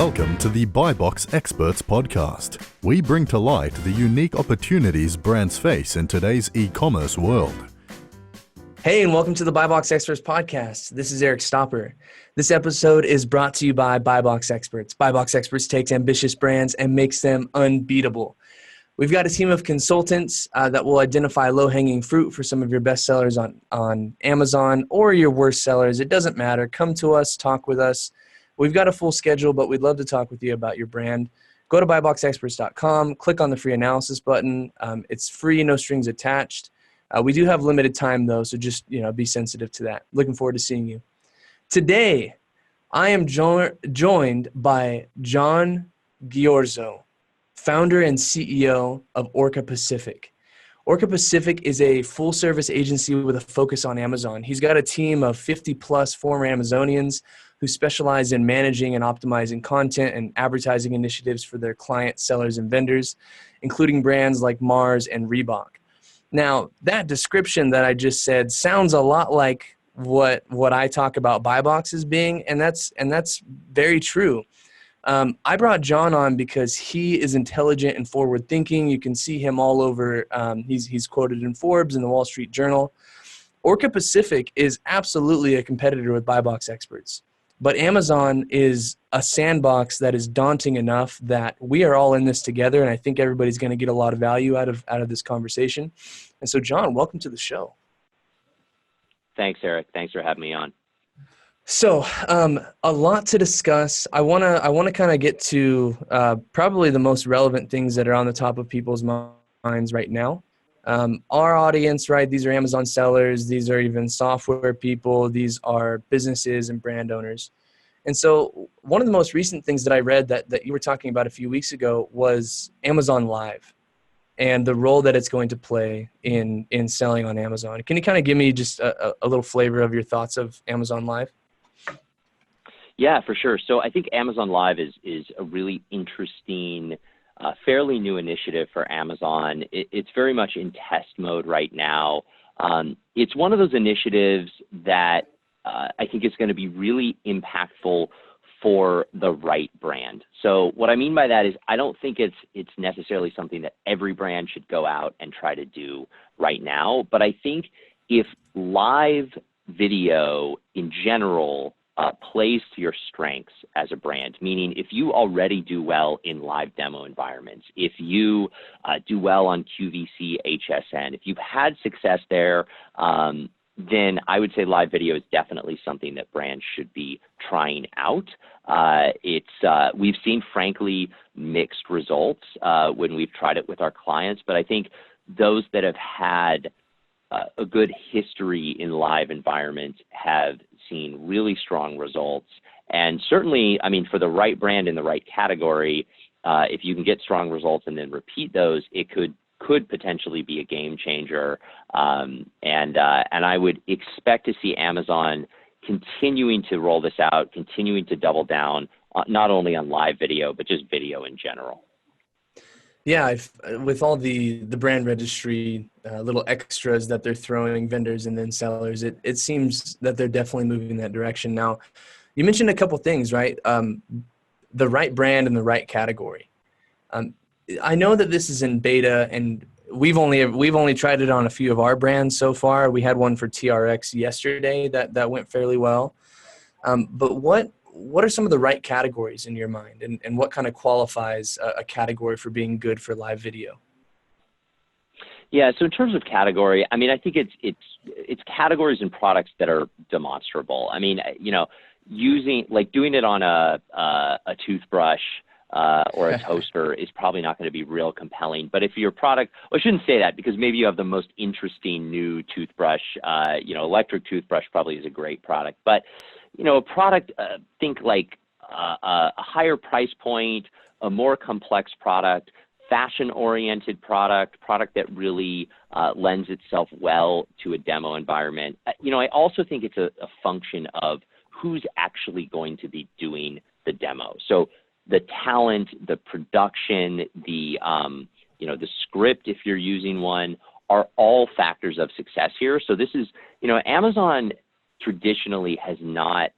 Welcome to the Buy Box Experts podcast. We bring to light the unique opportunities brands face in today's e-commerce world. Hey, and welcome to the Buy Box Experts podcast. This is Eric Stopper. This episode is brought to you by Buy Box Experts. Buy Box Experts takes ambitious brands and makes them unbeatable. We've got a team of consultants that will identify low-hanging fruit for some of your best sellers on Amazon or your worst sellers. It doesn't matter. Come to us, talk with us. We've got a full schedule, but we'd love to talk with you about your brand. Go to buyboxexperts.com, click on the free analysis button. It's free, no strings attached. We do have limited time though, so just be sensitive to that. Looking forward to seeing you. Today, I am joined by John Ghiorso, founder and CEO of Orca Pacific. Orca Pacific is a full-service agency with a focus on Amazon. He's got a team of 50-plus former Amazonians who specialize in managing and optimizing content and advertising initiatives for their clients, sellers, and vendors, including brands like Mars and Reebok. Now, that description that I just said sounds a lot like what I talk about Buy Box as being, and that's very true. I brought John on because he is intelligent and forward-thinking. You can see him all over. He's quoted in Forbes and the Wall Street Journal. Orca Pacific is absolutely a competitor with Buy Box Experts. But Amazon is a sandbox that is daunting enough that we are all in this together, and I think everybody's going to get a lot of value out of this conversation. And so, John, welcome to the show. Thanks, Eric. Thanks for having me on. So, a lot to discuss. I wanna kind of get to probably the most relevant things that are on the top of people's minds right now. Our audience, right? These are Amazon sellers. These are even software people. These are businesses and brand owners. And so one of the most recent things that I read that you were talking about a few weeks ago was Amazon Live and the role that it's going to play in selling on Amazon. Can you kind of give me just a little flavor of your thoughts of Amazon Live? Yeah, for sure. So I think Amazon Live is a really interesting fairly new initiative for Amazon. It's very much in test mode right now. It's one of those initiatives that I think is going to be really impactful for the right brand. So what I mean by that is I don't think it's necessarily something that every brand should go out and try to do right now. But I think if live video in general plays to your strengths as a brand, meaning if you already do well in live demo environments, if you do well on QVC, HSN, if you've had success there, then I would say live video is definitely something that brands should be trying out. We've seen, frankly, mixed results when we've tried it with our clients, but I think those that have had a good history in live environments have seen really strong results. And certainly, I mean, for the right brand in the right category, if you can get strong results and then repeat those, it could potentially be a game changer. And I would expect to see Amazon continuing to roll this out, continuing to double down, not only on live video, but just video in general. Yeah, with all the brand registry little extras that they're throwing vendors and then sellers, it seems that they're definitely moving in that direction. Now, you mentioned a couple things, right? The right brand and the right category. I know that this is in beta, and we've only tried it on a few of our brands so far. We had one for TRX yesterday that went fairly well. But what are some of the right categories in your mind, and what kind of qualifies a category for being good for live video? Yeah, so in terms of category, I mean, I think it's categories and products that are demonstrable. I mean, doing it on a toothbrush or a toaster is probably not going to be real compelling. But if your product, well, I shouldn't say that because maybe you have the most interesting new toothbrush, electric toothbrush probably is a great product. But, a product, think like a higher price point, a more complex product, fashion-oriented product that really lends itself well to a demo environment. I also think it's a function of who's actually going to be doing the demo. So the talent, the production, the script, if you're using one, are all factors of success here. So this is, Amazon traditionally has not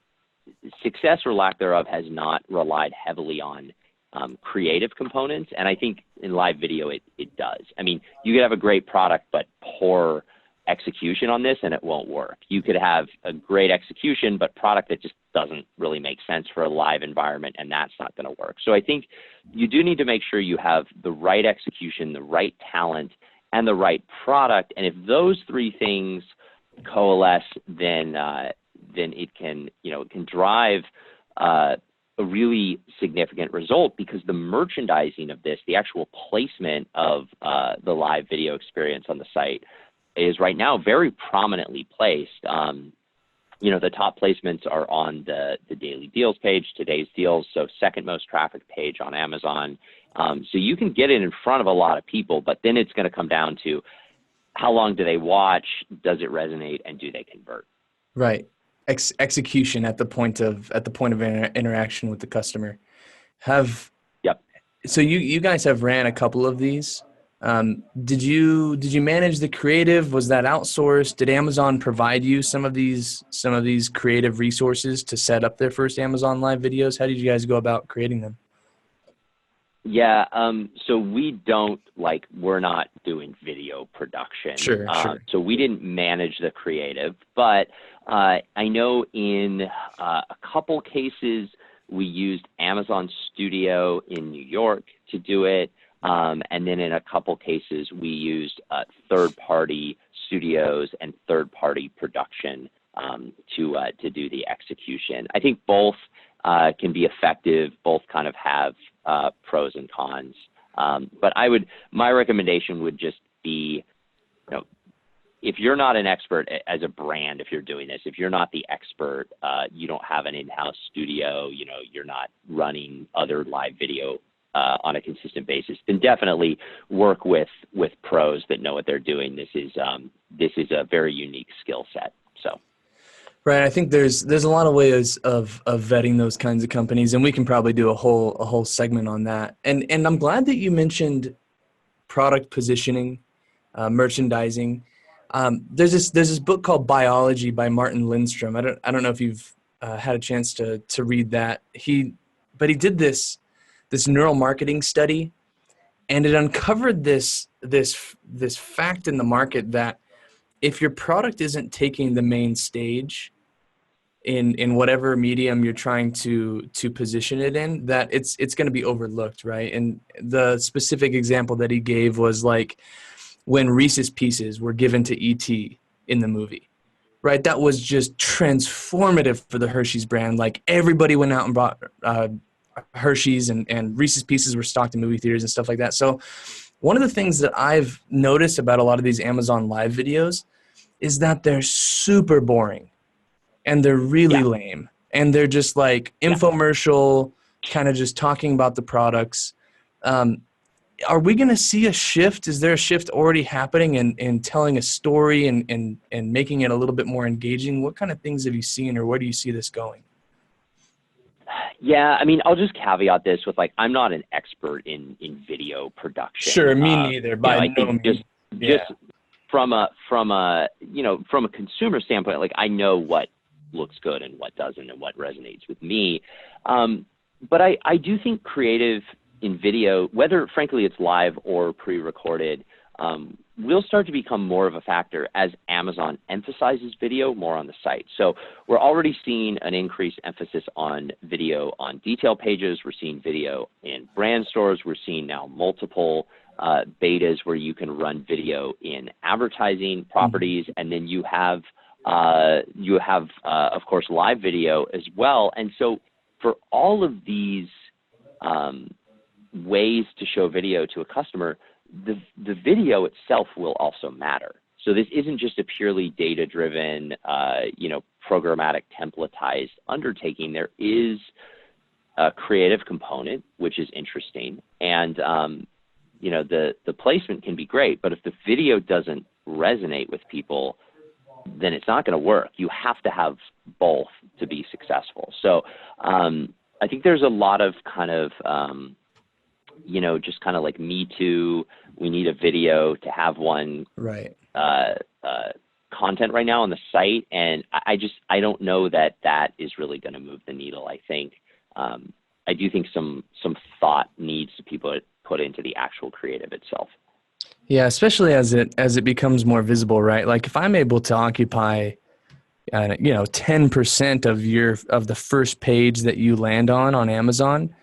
success or lack thereof has not relied heavily on creative components. And I think in live video, it does. I mean, you could have a great product, but poor execution on this and it won't work. You could have a great execution, but product that just doesn't really make sense for a live environment, and that's not going to work. So I think you do need to make sure you have the right execution, the right talent, and the right product. And if those three things coalesce, then it can, it can drive a really significant result, because the merchandising of this, the actual placement of the live video experience on the site, is right now very prominently placed. The top placements are on the daily deals page, today's deals, so second most traffic page on Amazon. So you can get it in front of a lot of people, but then it's going to come down to how long do they watch, does it resonate, and do they convert? Right. Execution at the point of interaction with the customer. Yep. So you guys have ran a couple of these. Did you manage the creative? Was that outsourced? Did Amazon provide you some of these creative resources to set up their first Amazon Live videos? How did you guys go about creating them? Yeah, so we're not doing video production. Sure. So we didn't manage the creative, but I know in a couple cases we used Amazon Studio in New York to do it. And then in a couple cases we used third-party studios and third-party production to do the execution. I think both can be effective. Both kind of have pros and cons. But my recommendation would just be, if you're not an expert as a brand, if you're doing this, if you're not the expert, you don't have an in-house studio, you're not running other live video on a consistent basis, then definitely work with pros that know what they're doing. This is a very unique skill set. So. Right. I think there's a lot of ways of vetting those kinds of companies, and we can probably do a whole segment on that. And I'm glad that you mentioned product positioning, merchandising. There's this book called Biology by Martin Lindstrom. I don't know if you've had a chance to read that. But he did this neural marketing study, and it uncovered this fact in the market that if your product isn't taking the main stage in whatever medium you're trying to position it in, that it's going to be overlooked, right? And the specific example that he gave was like when Reese's Pieces were given to E.T. in the movie, right? That was just transformative for the Hershey's brand. Like everybody went out and bought Hershey's, and Reese's Pieces were stocked in movie theaters and stuff like that. So one of the things that I've noticed about a lot of these Amazon Live videos is that they're super boring and they're really lame, and they're just like infomercial, kind of just talking about the products. Are we going to see a shift? Is there a shift already happening in telling a story and making it a little bit more engaging? What kind of things have you seen, or where do you see this going? Yeah, I mean, I'll just caveat this with I'm not an expert in video production. Sure, me neither. By no means. Just from a consumer standpoint, I know what looks good and what doesn't and what resonates with me. But I do think creative in video, whether frankly it's live or pre-recorded, will start to become more of a factor as Amazon emphasizes video more on the site. So we're already seeing an increased emphasis on video on detail pages. We're seeing video in brand stores. We're seeing now multiple betas where you can run video in advertising properties, and then you have of course live video as well. And so for all of these ways to show video to a customer, the video itself will also matter. So this isn't just a purely data-driven, programmatic templatized undertaking. There is a creative component, which is interesting. And, the placement can be great, but if the video doesn't resonate with people, then it's not going to work. You have to have both to be successful. So I think there's a lot of kind of, just kind of like Me Too. We need a video to have one right. content right now on the site, and I don't know that is really going to move the needle. I think I do think some thought needs to be put into the actual creative itself. Yeah, especially as it becomes more visible, right? Like if I'm able to occupy 10% of the first page that you land on Amazon,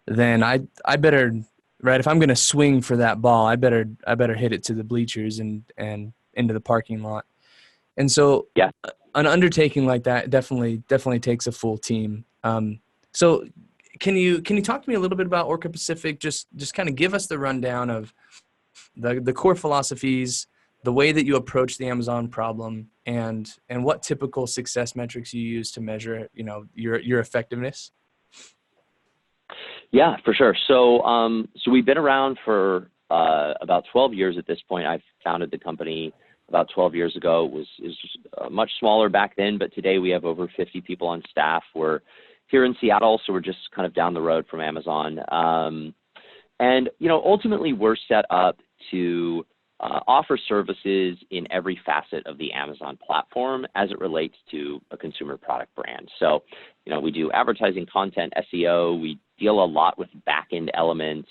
then I better, right, if I'm going to swing for that ball, I better hit it to the bleachers and into the parking lot. And so Yeah. an undertaking like that definitely takes a full team. So can you talk to me a little bit about Orca Pacific? Just kind of give us the rundown of the core philosophies, the way that you approach the Amazon problem, and what typical success metrics you use to measure, your effectiveness. Yeah, for sure. So we've been around for about 12 years at this point. I founded the company about 12 years ago. It was much smaller back then, but today we have over 50 people on staff. We're here in Seattle, so we're just kind of down the road from Amazon. And ultimately, we're set up to offer services in every facet of the Amazon platform as it relates to a consumer product brand. So, we do advertising, content, SEO. We deal a lot with back-end elements,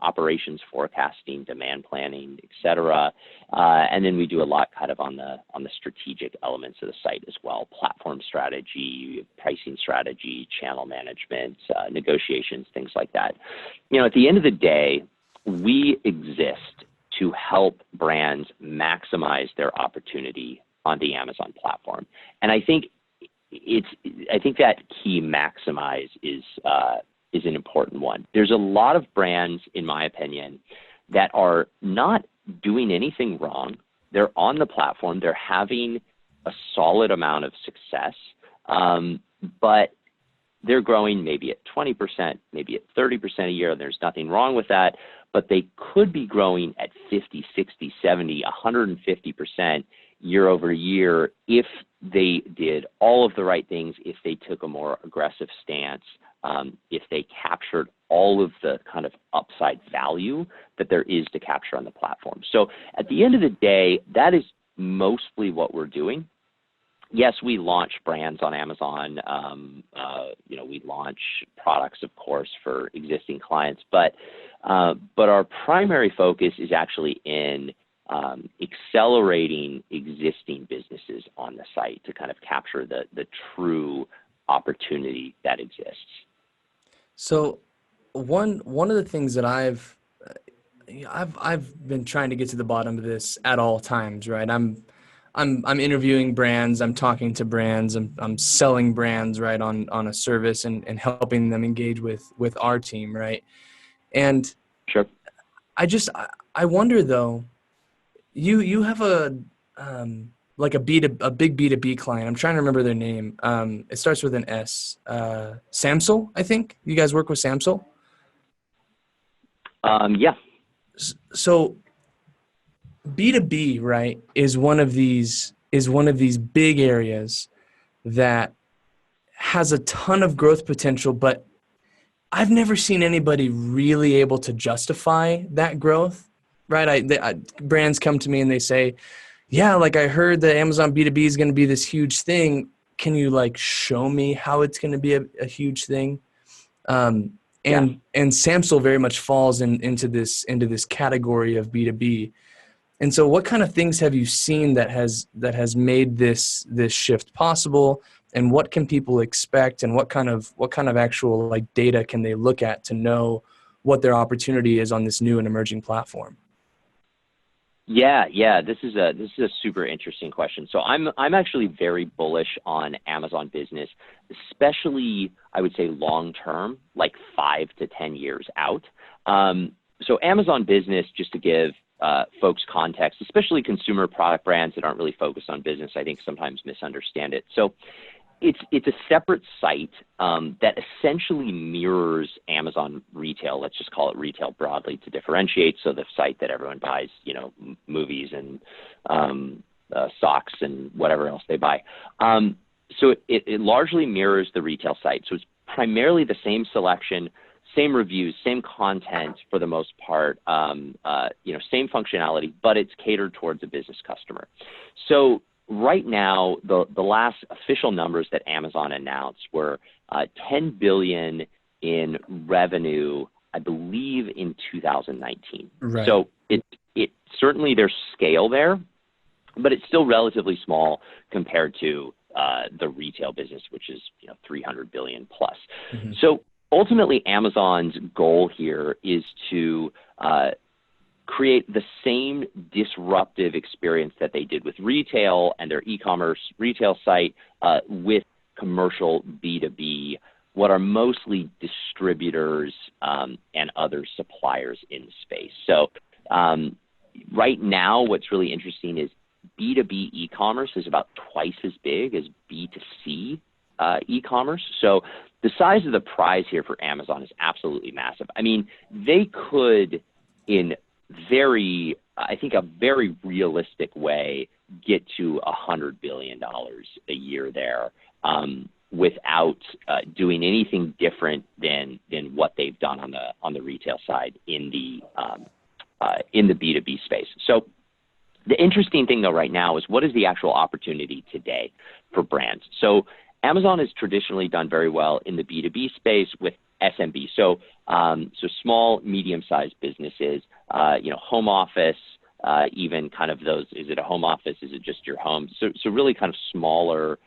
operations forecasting, demand planning, et cetera. And then we do a lot kind of on the strategic elements of the site as well: platform strategy, pricing strategy, channel management, negotiations, things like that. At the end of the day, we exist to help brands maximize their opportunity on the Amazon platform. And I think that key maximize is an important one. There's a lot of brands, in my opinion, that are not doing anything wrong. They're on the platform. They're having a solid amount of success, but they're growing maybe at 20%, maybe at 30% a year. There's nothing wrong with that, but they could be growing at 50, 60, 70, 150% year over year if they did all of the right things, if they took a more aggressive stance, if they captured all of the kind of upside value that there is to capture on the platform. So at the end of the day, that is mostly what we're doing. Yes, we launch brands on Amazon. We launch products, of course, for existing clients, but our primary focus is actually in accelerating existing businesses on the site to kind of capture the true opportunity that exists. So one of the things that I've been trying to get to the bottom of this at all times, right? I'm interviewing brands, I'm talking to brands, I'm selling brands, right, on a service and helping them engage with our team, right? And sure. I wonder though, you have a big B2B client. I'm trying to remember their name. It starts with an S. Samsel, I think. You guys work with Samsel? Yeah. So B2B, right, is one of these big areas that has a ton of growth potential, but I've never seen anybody really able to justify that growth, right? Brands come to me and they say, yeah, like I heard that Amazon B2B is going to be this huge thing. Can you show me how it's going to be a huge thing? And Samsel very much falls into this category of B2B. And so what kind of things have you seen that has made this shift possible, and what can people expect, and what kind of actual data can they look at to know what their opportunity is on this new and emerging platform? Yeah. This is a super interesting question. So I'm actually very bullish on Amazon Business, especially I would say long term, like 5 to 10 years out. So Amazon Business, just to give folks context, especially consumer product brands that aren't really focused on business, I think sometimes misunderstand it. So it's a separate site that essentially mirrors Amazon retail. Let's just call it retail broadly to differentiate. So the site that everyone buys, movies and socks and whatever else they buy. So it largely mirrors the retail site. So it's primarily the same selection, same reviews, same content for the most part, same functionality, but it's catered towards a business customer. So right now, the last official numbers that Amazon announced were $10 billion in revenue, I believe, in 2019. Right. So it certainly there's scale there, but it's still relatively small compared to the retail business, which is 300 billion plus. Mm-hmm. So ultimately, Amazon's goal here is to create the same disruptive experience that they did with retail and their e-commerce retail site with commercial B2B, what are mostly distributors and other suppliers in the space. So right now, what's really interesting is B2B e-commerce is about twice as big as B2C e-commerce. So the size of the prize here for Amazon is absolutely massive. I mean, they could, in I think a very realistic way, get to $100 billion a year there without doing anything different than what they've done on the retail side in the B2B space. So the interesting thing, though, right now is what is the actual opportunity today for brands? So Amazon has traditionally done very well in the B2B space with SMB. So small, medium-sized businesses, home office, even kind of those, is it a home office? Is it just your home? So really kind of smaller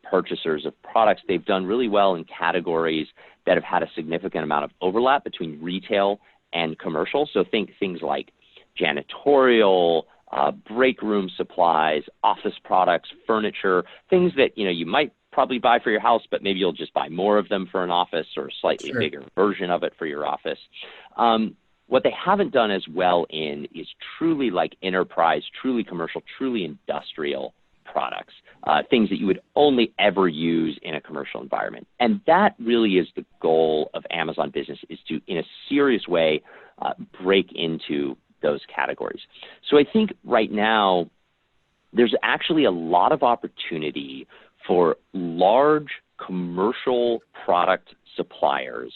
purchasers of products. They've done really well in categories that have had a significant amount of overlap between retail and commercial. So think things like janitorial, break room supplies, office products, furniture, things that, you might probably buy for your house, but maybe you'll just buy more of them for an office or a slightly bigger version of it for your office. What they haven't done as well in is truly like enterprise, truly commercial, truly industrial products, things that you would only ever use in a commercial environment. And that really is the goal of Amazon Business, is to, in a serious way, break into those categories. So I think right now there's actually a lot of opportunity for large commercial product suppliers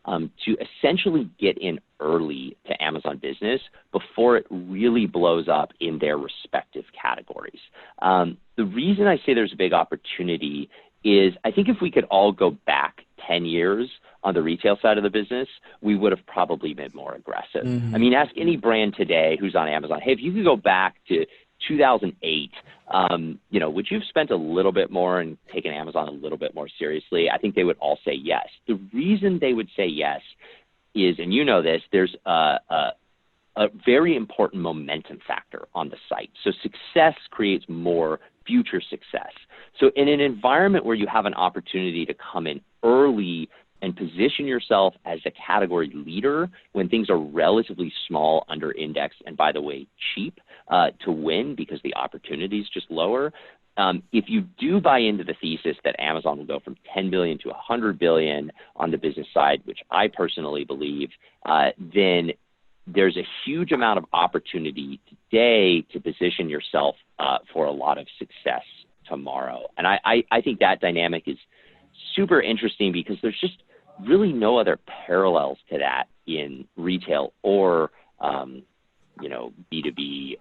to essentially get in early to Amazon Business before it really blows up in their respective categories. The reason I say there's a big opportunity is I think if we could all go back 10 years on the retail side of the business, we would have probably been more aggressive. Mm-hmm. I mean, ask any brand today who's on Amazon, hey, if you could go back to 2008, would you have spent a little bit more and taken Amazon a little bit more seriously? I think they would all say yes. The reason they would say yes is, and this, there's a very important momentum factor on the site. So success creates more future success. So in an environment where you have an opportunity to come in early and position yourself as a category leader when things are relatively small, under indexed, and by the way, cheap to win because the opportunity is just lower. If you do buy into the thesis that Amazon will go from 10 billion to 100 billion on the business side, which I personally believe, then there's a huge amount of opportunity today to position yourself for a lot of success tomorrow. And I think that dynamic is super interesting because there's just really no other parallels to that in retail or, B2B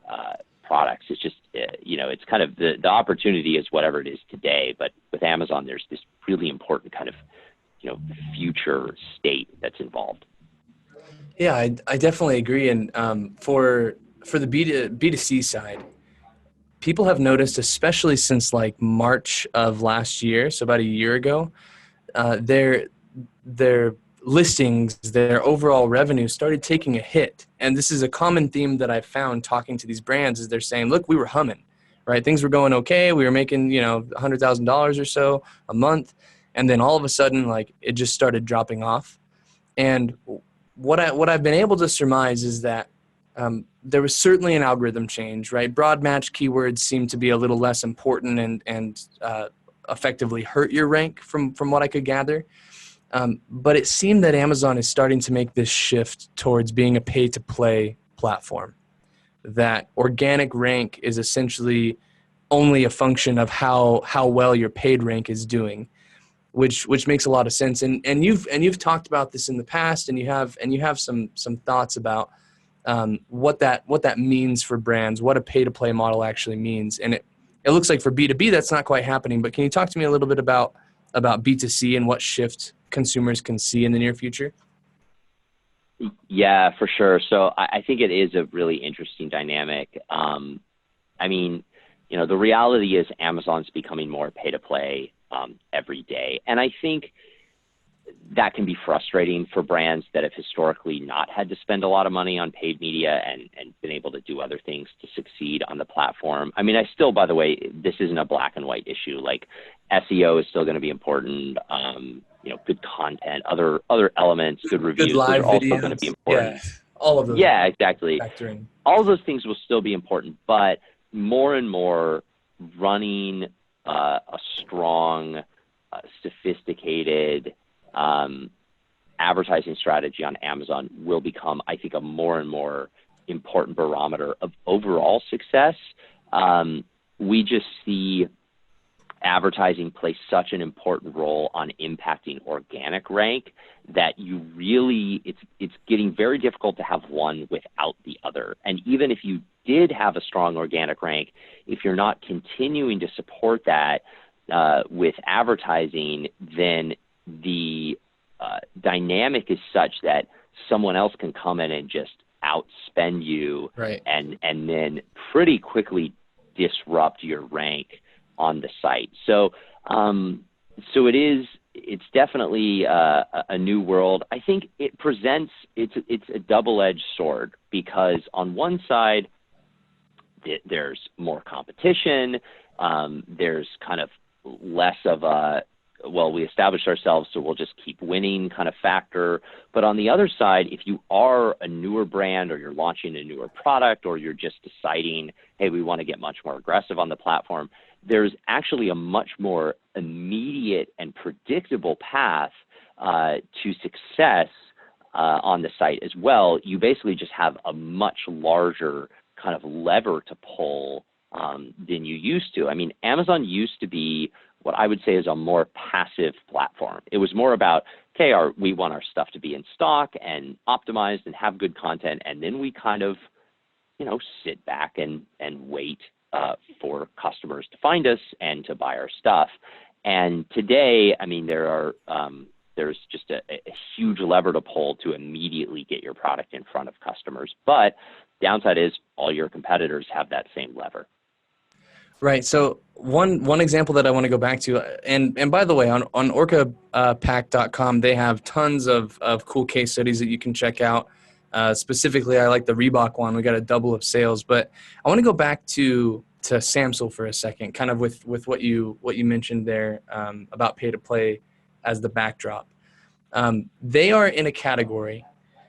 products. It's just, it's kind of the opportunity is whatever it is today. But with Amazon, there's this really important kind of, future state that's involved. Yeah, I definitely agree. And for the B2C side, people have noticed, especially since like March of last year, so about a year ago, their listings, their overall revenue started taking a hit. And this is a common theme that I found talking to these brands is they're saying, look, we were humming, right? Things were going okay. We were making, $100,000 or so a month. And then all of a sudden, like, it just started dropping off. And what I've been able to surmise is that there was certainly an algorithm change, right? Broad match keywords seem to be a little less important and effectively hurt your rank from what I could gather. But it seemed that Amazon is starting to make this shift towards being a pay-to-play platform, that organic rank is essentially only a function of how well your paid rank is doing, which makes a lot of sense. And you've talked about this in the past, and you have some thoughts about what that means for brands, what a pay-to-play model actually means. And It looks like for B2B, that's not quite happening, but can you talk to me a little bit about B2C and what shift consumers can see in the near future? Yeah, for sure. So I think it is a really interesting dynamic. I mean, the reality is Amazon's becoming more pay to play every day. And I think that can be frustrating for brands that have historically not had to spend a lot of money on paid media and been able to do other things to succeed on the platform. I mean, by the way, this isn't a black and white issue. Like SEO is still going to be important. Good content, other elements, good reviews, Good live those are also videos. going to be important. Yeah, all of those. Yeah, exactly. Factoring. All of those things will still be important, but more and more running a strong, sophisticated advertising strategy on Amazon will become, I think, a more and more important barometer of overall success. We just see advertising play such an important role on impacting organic rank that it's getting very difficult to have one without the other. And even if you did have a strong organic rank, if you're not continuing to support that with advertising, then the dynamic is such that someone else can come in and just outspend you, right, and then pretty quickly disrupt your rank on the site. So it's definitely a new world. I think it's a double-edged sword, because on one side there's more competition, there's kind of less of a, well, we established ourselves, so we'll just keep winning kind of factor. But on the other side, if you are a newer brand, or you're launching a newer product, or you're just deciding, hey, we want to get much more aggressive on the platform, there's actually a much more immediate and predictable path to success on the site as well. You basically just have a much larger kind of lever to pull than you used to. I mean, Amazon used to be what I would say is a more passive platform. It was more about, okay, we want our stuff to be in stock and optimized and have good content, and then we kind of, sit back and wait for customers to find us and to buy our stuff. And today, I mean, there's just a huge lever to pull to immediately get your product in front of customers. But downside is all your competitors have that same lever. Right. So one example that I want to go back to, and by the way, on orcapack.com, they have tons of cool case studies that you can check out. Specifically, I like the Reebok one. We got a double of sales. But I want to go back to Samsel for a second, kind of with what you mentioned there about pay to play as the backdrop. They are in a category,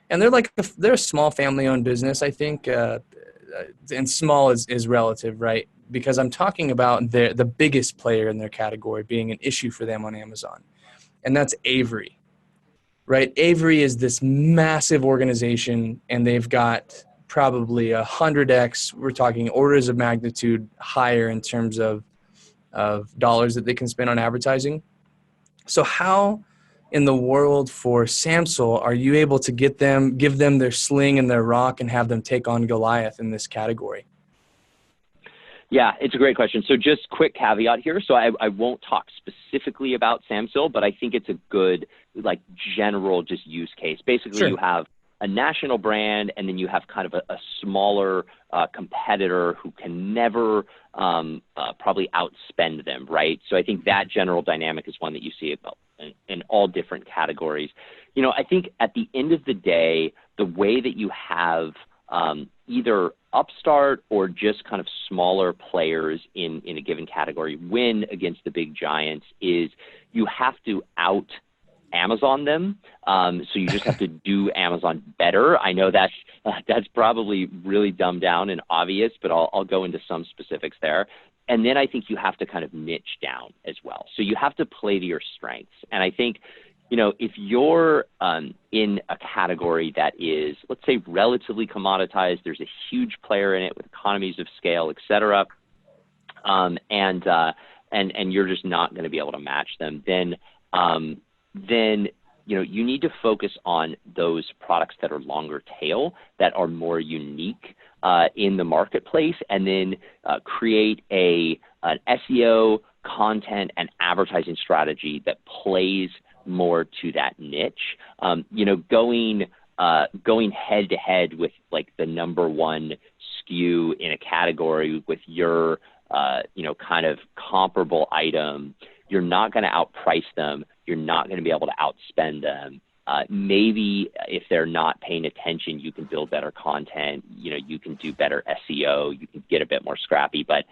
and they're a small family-owned business, I think, and small is relative, right? Because I'm talking about the biggest player in their category being an issue for them on Amazon, and that's Avery, right? Avery is this massive organization, and they've got probably 100x, we're talking orders of magnitude higher in terms of dollars that they can spend on advertising. So how in the world for Samsel are you able to give them their sling and their rock and have them take on Goliath in this category? Yeah, it's a great question. So just quick caveat here. So I won't talk specifically about Samsel, but I think it's a good, general just use case. Basically, Sure. You have a national brand, and then you have kind of a smaller competitor who can never probably outspend them, right? So I think that general dynamic is one that you see about in all different categories. I think at the end of the day, the way that you have either upstart or just kind of smaller players in a given category win against the big giants is you have to out Amazon them. So you just have to do Amazon better. I know that's probably really dumbed down and obvious, but I'll go into some specifics there. And then I think you have to kind of niche down as well. So you have to play to your strengths. And I think, if you're in a category that is, let's say, relatively commoditized, there's a huge player in it with economies of scale, et cetera, and you're just not going to be able to match them, then you need to focus on those products that are longer tail, that are more unique in the marketplace, and then create an SEO, content, and advertising strategy that plays more to that niche. Going head to head with like the number one SKU in a category with your kind of comparable item, you're not going to outprice them. You're not going to be able to outspend them. Maybe if they're not paying attention, you can build better content. You can do better SEO. You can get a bit more scrappy, but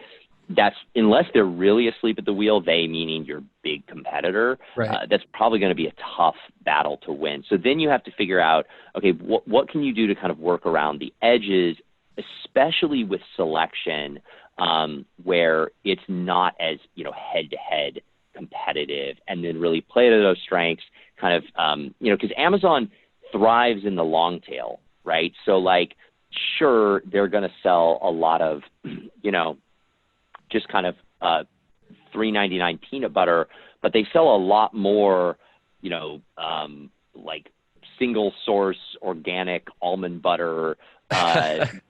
that's unless they're really asleep at the wheel, they meaning your big competitor, Right. that's probably going to be a tough battle to win. So then you have to figure out, okay, what can you do to kind of work around the edges, especially with selection, where it's not as, head-to-head competitive, and then really play to those strengths kind of, because Amazon thrives in the long tail, right? So like, sure, they're going to sell a lot of, just kind of $3.99 peanut butter, but they sell a lot more, like single source organic almond butter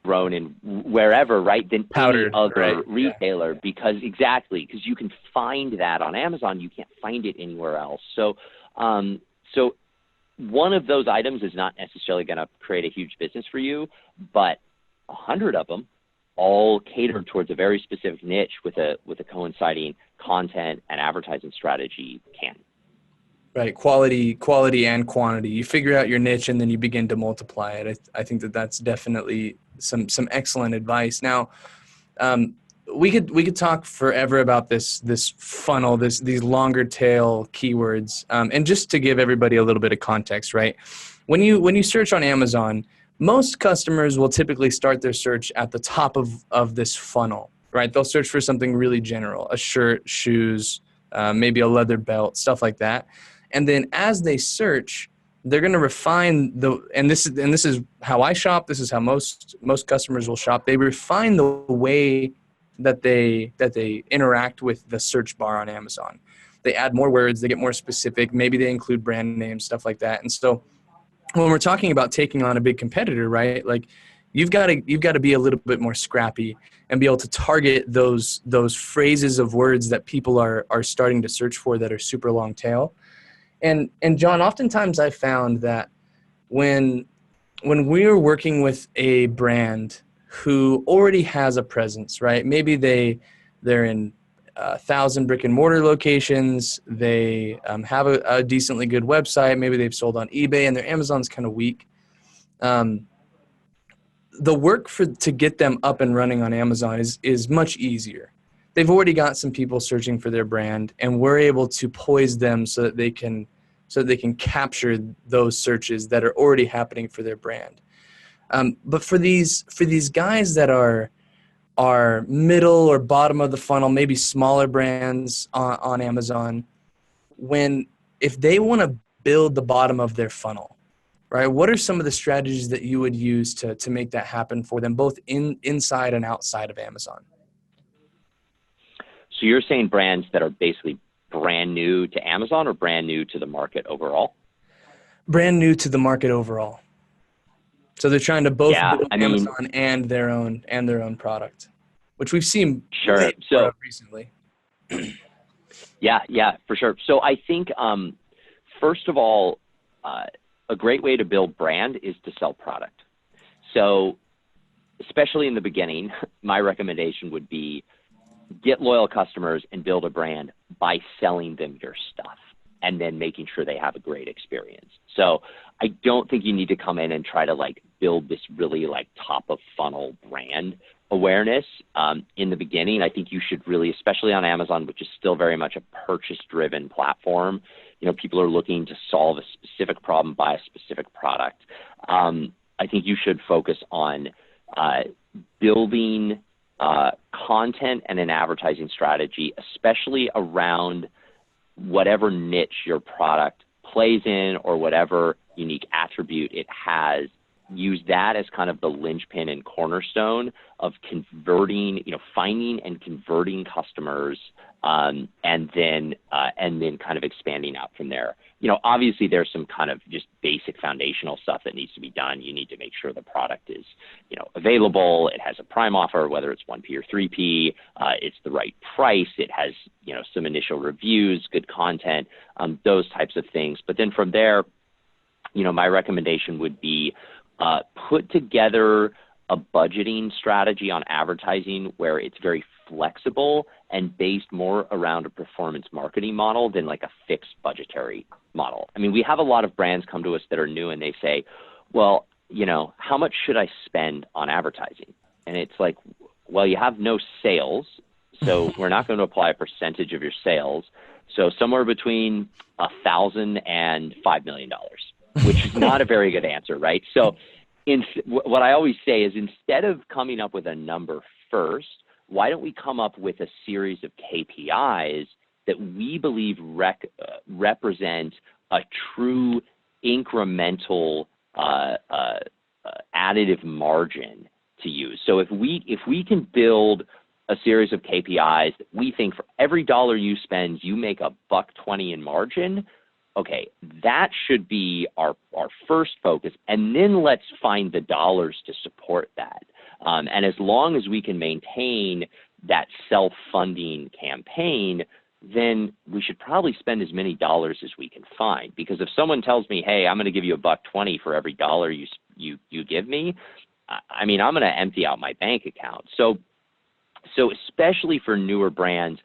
grown in wherever, right, than Powdered, any other right, retailer, because you can find that on Amazon. You can't find it anywhere else. So one of those items is not necessarily going to create a huge business for you, but 100 of them all catered towards a very specific niche with a coinciding content and advertising strategy can. Right. Quality and quantity. You figure out your niche and then you begin to multiply it. I think that's definitely some excellent advice. Now, we could talk forever about this funnel, these longer tail keywords. And just to give everybody a little bit of context, right? When you search on Amazon, most customers will typically start their search at the top of this funnel, right? They'll search for something really general, a shirt, shoes, maybe a leather belt, stuff like that. And then as they search, they're going to refine and this is how I shop. This is how most customers will shop. They refine the way that they interact with the search bar on Amazon. They add more words, they get more specific. Maybe they include brand names, stuff like that. And so when we're talking about taking on a big competitor, right? Like you've got to be a little bit more scrappy and be able to target those phrases of words that people are starting to search for that are super long tail. And John, oftentimes I found that when we're working with a brand who already has a presence, right? Maybe they're in 1,000 brick and mortar locations. They have a decently good website. Maybe they've sold on eBay and their Amazon's kind of weak. The work to get them up and running on Amazon is much easier. They've already got some people searching for their brand, and we're able to poise them so that they can capture those searches that are already happening for their brand. But for these guys that are middle or bottom of the funnel, maybe smaller brands on Amazon, if they want to build the bottom of their funnel, right? What are some of the strategies that you would use to make that happen for them, both inside and outside of Amazon? So you're saying brands that are basically brand new to Amazon or brand new to the market overall? Brand new to the market overall. So they're trying to both build Amazon and their own product, which we've seen recently. Yeah, for sure. So I think first of all, a great way to build brand is to sell product. So especially in the beginning, my recommendation would be get loyal customers and build a brand by selling them your stuff and then making sure they have a great experience. So I don't think you need to come in and try to like build this really like top of funnel brand awareness in the beginning. I think you should really, especially on Amazon, which is still very much a purchase driven platform, people are looking to solve a specific problem, buy a specific product. I think you should focus on building content and an advertising strategy, especially around whatever niche your product plays in or whatever unique attribute it has use that as kind of the linchpin and cornerstone of converting, finding and converting customers, and then kind of expanding out from there. Obviously there's some kind of just basic foundational stuff that needs to be done. You need to make sure the product is, available. It has a prime offer, whether it's 1P or 3P. It's the right price. It has, some initial reviews, good content, those types of things. But then from there, my recommendation would be put together a budgeting strategy on advertising where it's very flexible and based more around a performance marketing model than like a fixed budgetary model. I mean, we have a lot of brands come to us that are new and they say, well, how much should I spend on advertising? And it's like, well, you have no sales, so we're not going to apply a percentage of your sales. So somewhere between $1,000 and $5 million, which is not a very good answer, right? So what I always say is instead of coming up with a number first, why don't we come up with a series of KPIs that we believe represent a true incremental additive margin to use. So if we can build a series of KPIs that we think for every dollar you spend, you make $1.20 in margin, okay, that should be our first focus. And then let's find the dollars to support that. And as long as we can maintain that self-funding campaign, then we should probably spend as many dollars as we can find. Because if someone tells me, hey, I'm going to give you $1.20 for every dollar you give me, I mean, I'm going to empty out my bank account. So especially for newer brands,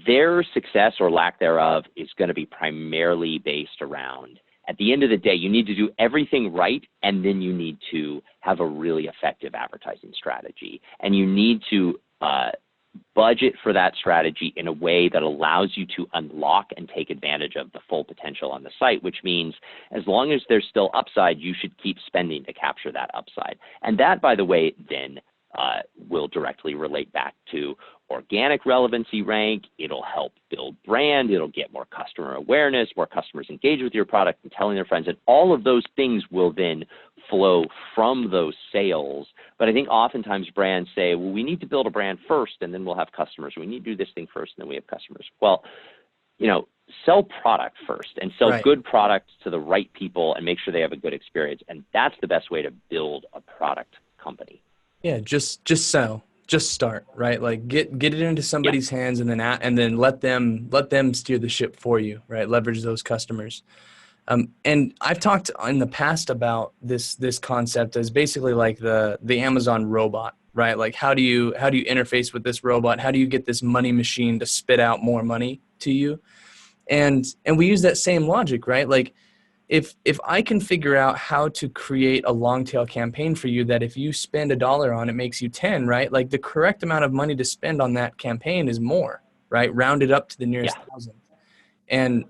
their success or lack thereof is going to be primarily based around, at the end of the day, you need to do everything right, and then you need to have a really effective advertising strategy. And you need to budget for that strategy in a way that allows you to unlock and take advantage of the full potential on the site, which means as long as there's still upside, you should keep spending to capture that upside. And that, by the way, then will directly relate back to organic relevancy rank. It'll help build brand. It'll get more customer awareness, more customers engage with your product and telling their friends. And all of those things will then flow from those sales. But I think oftentimes brands say, well, we need to build a brand first and then we'll have customers. We need to do this thing first and then we have customers. Well, sell product first and sell good products to the right people and make sure they have a good experience. And that's the best way to build a product company. Yeah, just sell, just start, right? Like get it into somebody's hands and then let them steer the ship for you, right? Leverage those customers. And I've talked in the past about this concept as basically like the Amazon robot, right? Like how do you interface with this robot? How do you get this money machine to spit out more money to you? And we use that same logic, right? Like if I can figure out how to create a long tail campaign for you that if you spend $1 on it makes you 10, right? Like the correct amount of money to spend on that campaign is more, right? Rounded up to the nearest thousand. And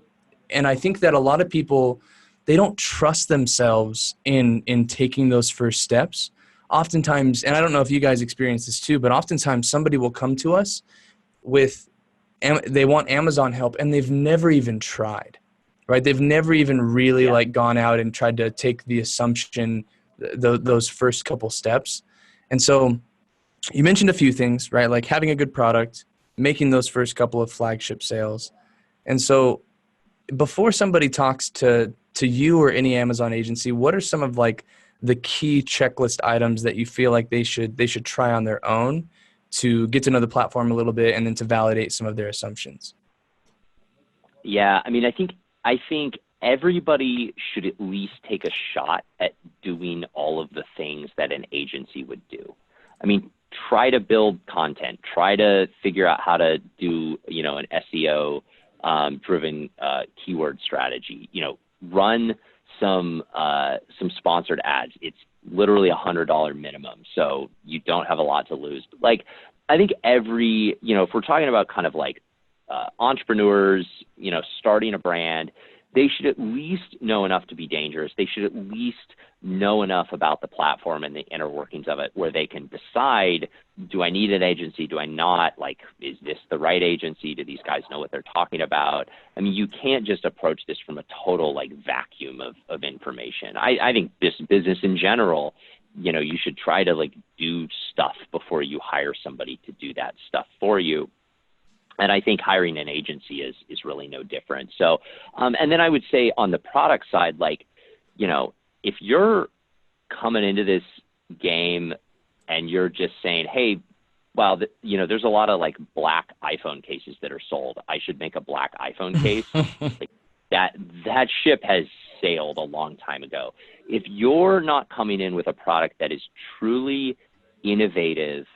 I think that a lot of people, they don't trust themselves in taking those first steps. Oftentimes, and I don't know if you guys experience this too, but oftentimes somebody will come to us they want Amazon help and they've never even tried. Right? They've never even really like gone out and tried to take the assumption, those first couple steps. And so you mentioned a few things, right? Like having a good product, making those first couple of flagship sales. And so before somebody talks to you or any Amazon agency, what are some of like the key checklist items that you feel like they should try on their own to get to know the platform a little bit and then to validate some of their assumptions? Yeah, I mean, I think everybody should at least take a shot at doing all of the things that an agency would do. I mean, try to build content, try to figure out how to do, an SEO driven keyword strategy, run some sponsored ads. It's literally $100 minimum. So you don't have a lot to lose. But like, I think if we're talking about kind of like entrepreneurs, starting a brand, they should at least know enough to be dangerous. They should at least know enough about the platform and the inner workings of it where they can decide, do I need an agency? Do I not? Like, is this the right agency? Do these guys know what they're talking about? I mean, you can't just approach this from a total like vacuum of information. I think this business in general, you should try to like do stuff before you hire somebody to do that stuff for you. And I think hiring an agency is really no different. So, and then I would say on the product side, like, if you're coming into this game and you're just saying, hey, well, there's a lot of like black iPhone cases that are sold. I should make a black iPhone case. Like that ship has sailed a long time ago. If you're not coming in with a product that is truly innovative,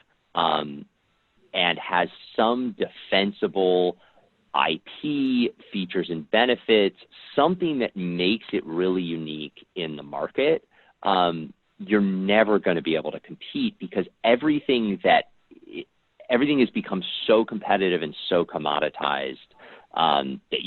and has some defensible IP features and benefits, something that makes it really unique in the market, you're never going to be able to compete because everything has become so competitive and so commoditized that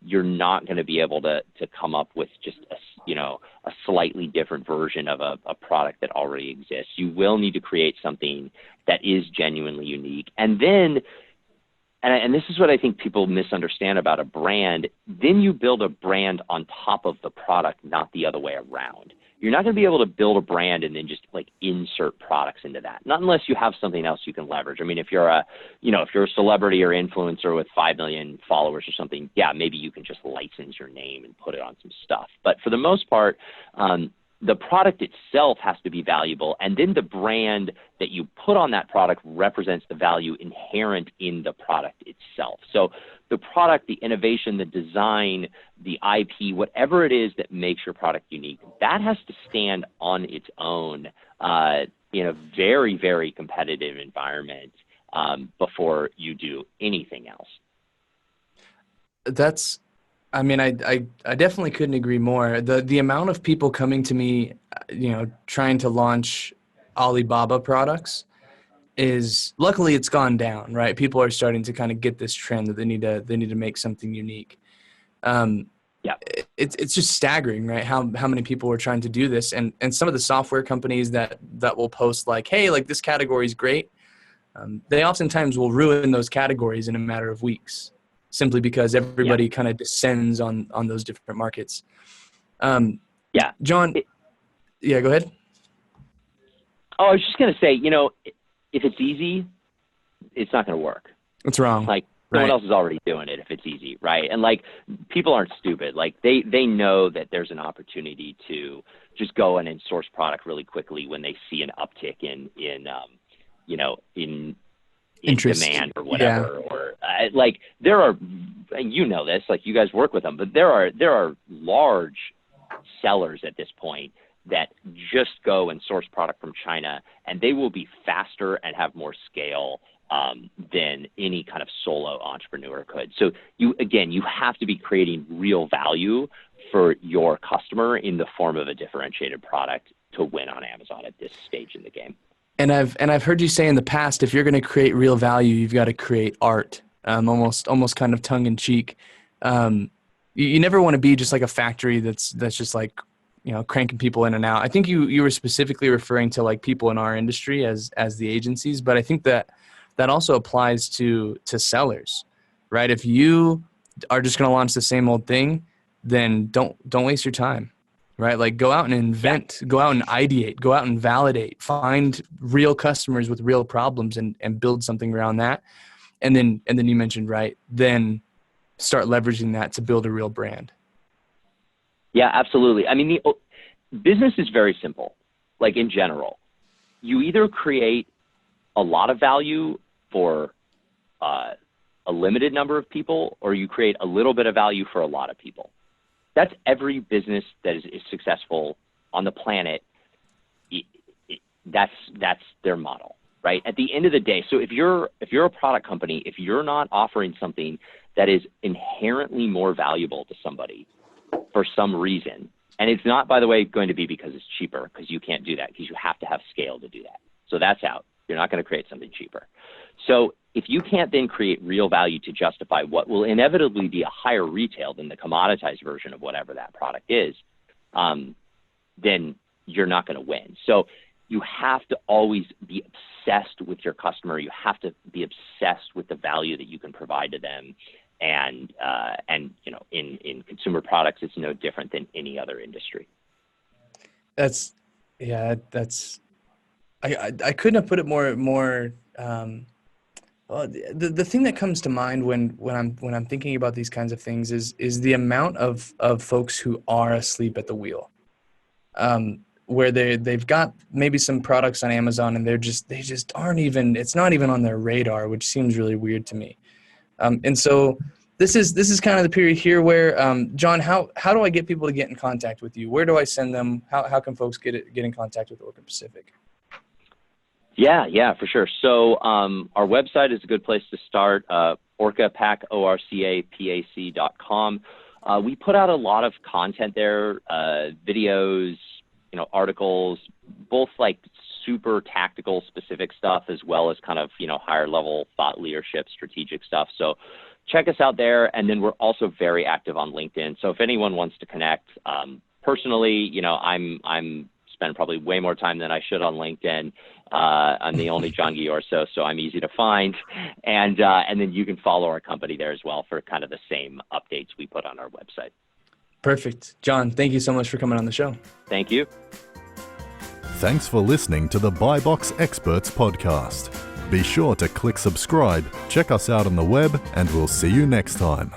you're not going to be able to come up with just a slightly different version of a product that already exists. You will need to create something that is genuinely unique. And then, and this is what I think people misunderstand about a brand, then you build a brand on top of the product, not the other way around. You're not going to be able to build a brand and then just like insert products into that. Not unless you have something else you can leverage. I mean, if you're a celebrity or influencer with 5 million followers or something, yeah, maybe you can just license your name and put it on some stuff. But for the most part, the product itself has to be valuable, and then the brand that you put on that product represents the value inherent in the product itself. So the product, the innovation, the design, the IP, whatever it is that makes your product unique, that has to stand on its own in a very, very competitive environment before you do anything else. I definitely couldn't agree more. The amount of people coming to me, trying to launch Alibaba products is, luckily it's gone down, right? People are starting to kind of get this trend that they need to make something unique. Yeah. It's just staggering, right? How many people are trying to do this, and some of the software companies that will post like, hey, like this category is great. They oftentimes will ruin those categories in a matter of weeks, simply because everybody kind of descends on those different markets. John, go ahead. Oh, I was just going to say, if it's easy, it's not going to work. It's wrong. Like someone else is already doing it if it's easy, right? And like people aren't stupid. Like they know that there's an opportunity to just go in and source product really quickly when they see an uptick in interest, demand or whatever, or like there are, and this, like you guys work with them, but there are large sellers at this point that just go and source product from China, and they will be faster and have more scale than any kind of solo entrepreneur could. So you have to be creating real value for your customer in the form of a differentiated product to win on Amazon at this stage in the game. And I've heard you say in the past, if you're going to create real value, you've got to create art, almost kind of tongue in cheek. You never want to be just like a factory that's just like, cranking people in and out. I think you were specifically referring to like people in our industry as the agencies, but I think that also applies to sellers, right? If you are just going to launch the same old thing, then don't waste your time. Right? Like go out and invent, go out and ideate, go out and validate, find real customers with real problems and build something around that. And then you mentioned, right, then start leveraging that to build a real brand. Yeah, absolutely. I mean, the business is very simple. Like in general, you either create a lot of value for a limited number of people, or you create a little bit of value for a lot of people. That's every business that is successful on the planet. That's their model, right? At the end of the day, so if you're a product company, if you're not offering something that is inherently more valuable to somebody for some reason, and it's not, by the way, going to be because it's cheaper, because you can't do that, because you have to have scale to do that. So that's out. You're not going to create something cheaper. So if you can't then create real value to justify what will inevitably be a higher retail than the commoditized version of whatever that product is, then you're not going to win. So you have to always be obsessed with your customer. You have to be obsessed with the value that you can provide to them. And you know, in consumer products, it's no different than any other industry. I couldn't have put it more. The thing that comes to mind when I'm thinking about these kinds of things is the amount of folks who are asleep at the wheel, where they've got maybe some products on Amazon and they just aren't even, it's not even on their radar, which seems really weird to me. And so this is kind of the period here where, John, how do I get people to get in contact with you? Where do I send them? How can folks get in contact with Orca Pacific? Yeah, for sure. So our website is a good place to start, orcapac, orcapac.com. We put out a lot of content there, videos, you know, articles, both like super tactical specific stuff as well as kind of, you know, higher level thought leadership, strategic stuff. So check us out there. And then we're also very active on LinkedIn. So if anyone wants to connect, personally, you know, I'm spend probably way more time than I should on LinkedIn. I'm the only John Ghiorso, so I'm easy to find. And then you can follow our company there as well for kind of the same updates we put on our website. Perfect. John, thank you so much for coming on the show. Thank you. Thanks for listening to the Buy Box Experts podcast. Be sure to click subscribe, check us out on the web, and we'll see you next time.